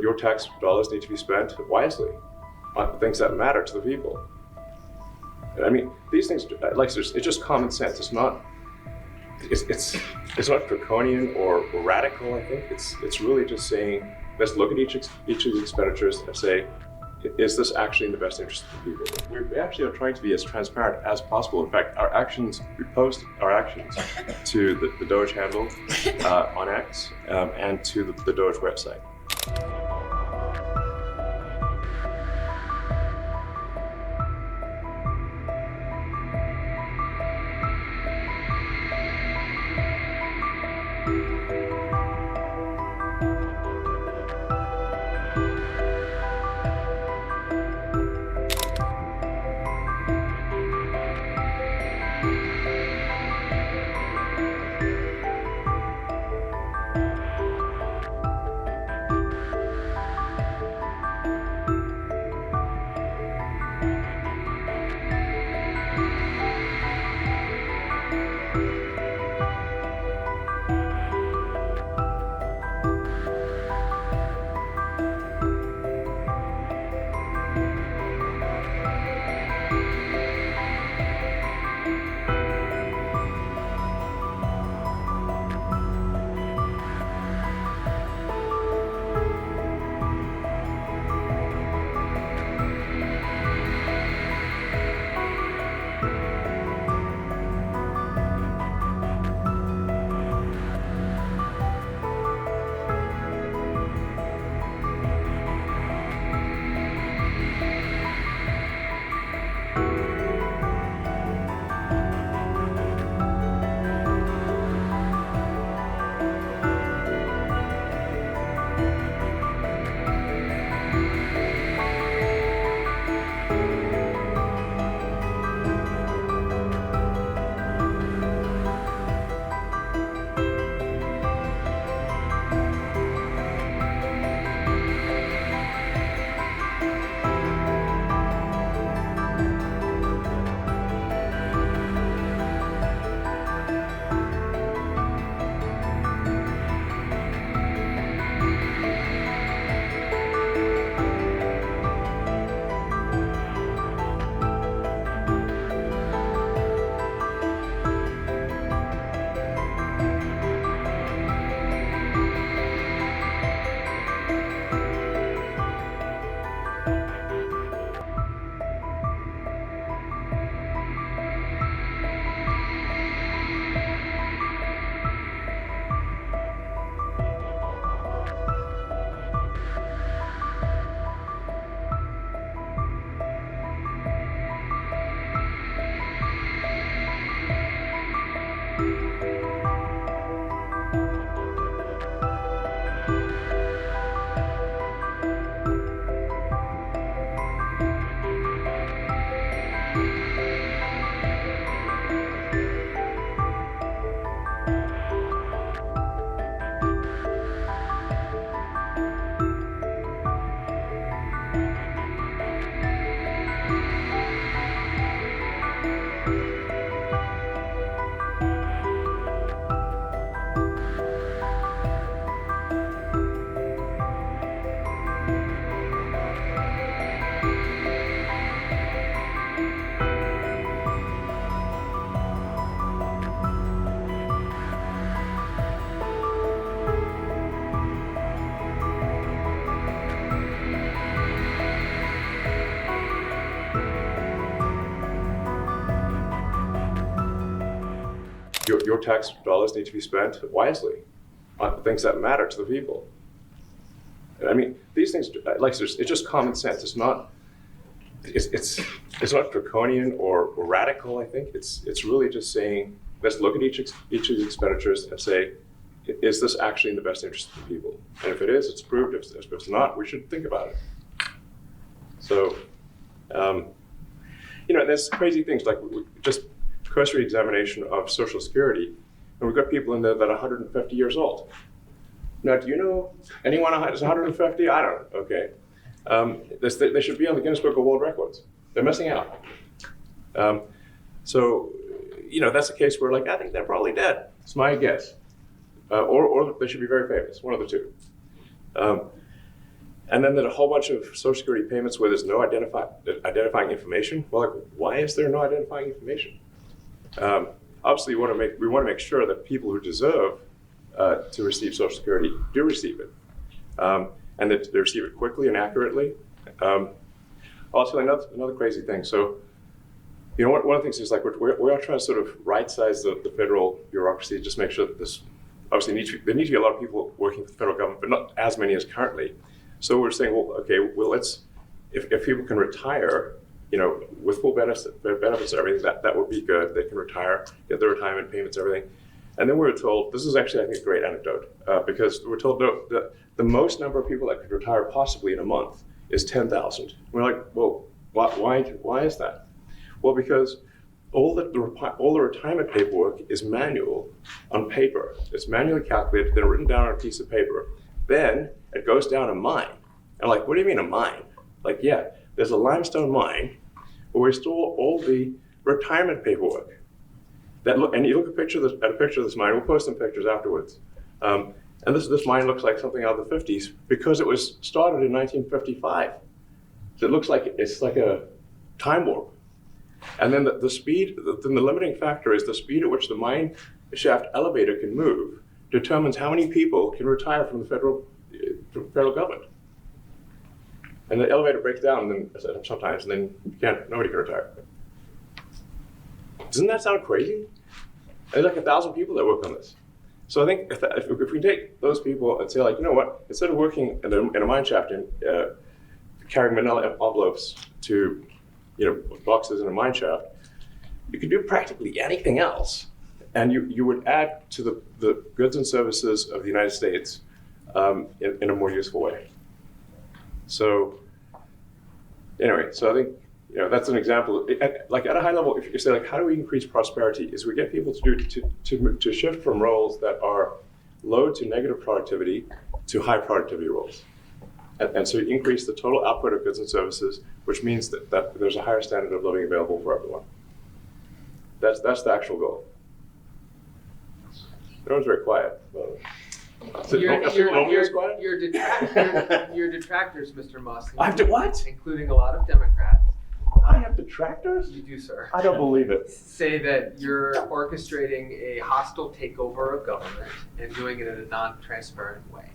Your tax dollars need to be spent wisely on things that matter to the people. And I mean, these things, it's just common sense. It's not draconian or radical. I think it's really just saying, let's look at each of the expenditures and say, is this actually in the best interest of the people? We actually are trying to be as transparent as possible. In fact, we post our actions to the DOGE handle on X and to the DOGE website. Your tax dollars need to be spent wisely on things that matter to the people. And I mean, these things, it's just common sense. It's not draconian or radical. I think it's really just saying, let's look at each of the expenditures and say, is this actually in the best interest of the people? And if it is, it's approved. If it's not, we should think about it. So, there's crazy things like just cursory examination of Social Security, and we've got people in there that are 150 years old. Now, do you know anyone who's 150? I don't know. Okay. They should be on the Guinness Book of World Records. They're missing out. So, that's a case where, I think they're probably dead. It's my guess. Or they should be very famous, one of the two. And then there's a whole bunch of Social Security payments where there's no identifying information. Well, like, why is there no identifying information? Obviously, we want to make sure that people who deserve to receive Social Security do receive it, and that they receive it quickly and accurately. Also, another crazy thing. So, you know, one of the things is like we're all trying to sort of right-size the federal bureaucracy, just make sure that this obviously there need to be a lot of people working for the federal government, but not as many as currently. So we're saying, well, okay, well, let's if people can retire, you know, with full benefits and everything, that would be good. They can retire, get their retirement payments, everything. And then we were told, this is actually, I think, a great anecdote, because we're told no, the most number of people that could retire possibly in a month is 10,000. We're like, well, why is that? Well, because all the retirement paperwork is manual on paper. It's manually calculated, then written down on a piece of paper. Then it goes down a mine. And like, what do you mean a mine? Like, yeah, there's a limestone mine where we store all the retirement paperwork. And you look at a picture of this mine. We'll post some pictures afterwards. And this mine looks like something out of the 50s because it was started in 1955. So it looks like it's like a time warp. And then the speed, the limiting factor is the speed at which the mine shaft elevator can move determines how many people can retire from the federal government. And the elevator breaks down then sometimes, and then nobody can retire. Doesn't that sound crazy? There's like 1,000 people that work on this. So I think if we take those people and say, like, you know what, instead of working in a mine shaft and carrying manila envelopes to, you know, boxes in a mine shaft, you could do practically anything else, and you would add to the goods and services of the United States in a more useful way. So anyway, so I think, you know, that's an example. Like at a high level, if you say, like, how do we increase prosperity? Is we get people to shift from roles that are low to negative productivity to high productivity roles. And so you increase the total output of goods and services, which means that there's a higher standard of living available for everyone. That's the actual goal. Everyone's very quiet. Your detractors, Mr. Musk. I have to what? Including a lot of Democrats. I have detractors? You do, sir. I don't believe it. Say that you're orchestrating a hostile takeover of government and doing it in a non-transparent way.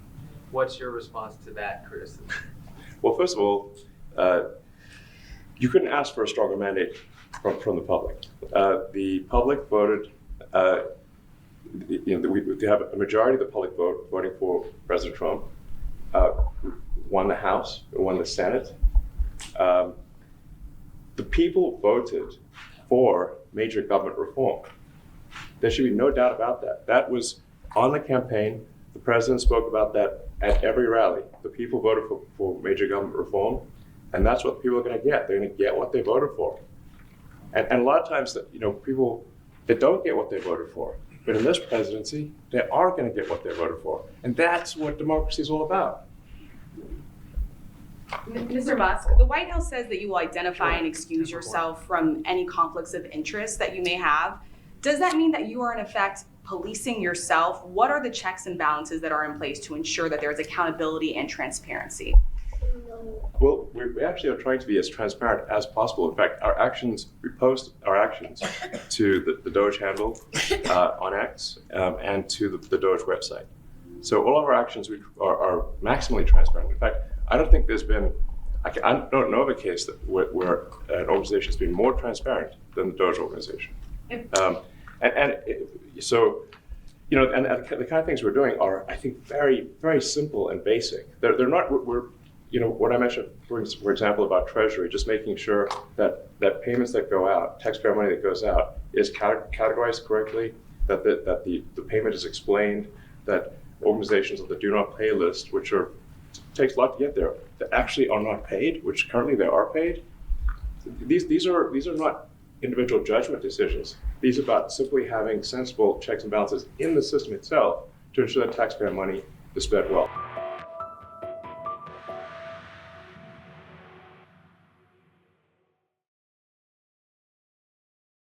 What's your response to that criticism? Well, first of all, you couldn't ask for a stronger mandate from the public. The public voted, we have a majority of the public voting for President Trump, won the House, won the Senate. The people voted for major government reform. There should be no doubt about that. That was on the campaign. The president spoke about that at every rally. The people voted for major government reform, and that's what people are going to get. They're going to get what they voted for. And a lot of times, you know, people, they don't get what they voted for. But in this presidency, they are going to get what they voted for. And that's what democracy is all about. Mr. Musk, the White House says that you will identify and excuse yourself from any conflicts of interest that you may have. Does that mean that you are in effect policing yourself? What are the checks and balances that are in place to ensure that there is accountability and transparency? Well, we actually are trying to be as transparent as possible. In fact, we post our actions to the DOGE handle on X and to the DOGE website. So all of our actions are maximally transparent. In fact, I don't think there's been, I don't know of a case where an organization has been more transparent than the DOGE organization. So, you know, and the kind of things we're doing are, I think, very, very simple and basic. They're not, you know, what I mentioned, for example, about Treasury, just making sure that payments that go out, taxpayer money that goes out, is categorized correctly, that the payment is explained, that organizations on the do not pay list, which takes a lot to get there, that actually are not paid, which currently they are paid. These are not individual judgment decisions. These are about simply having sensible checks and balances in the system itself to ensure that taxpayer money is spent well.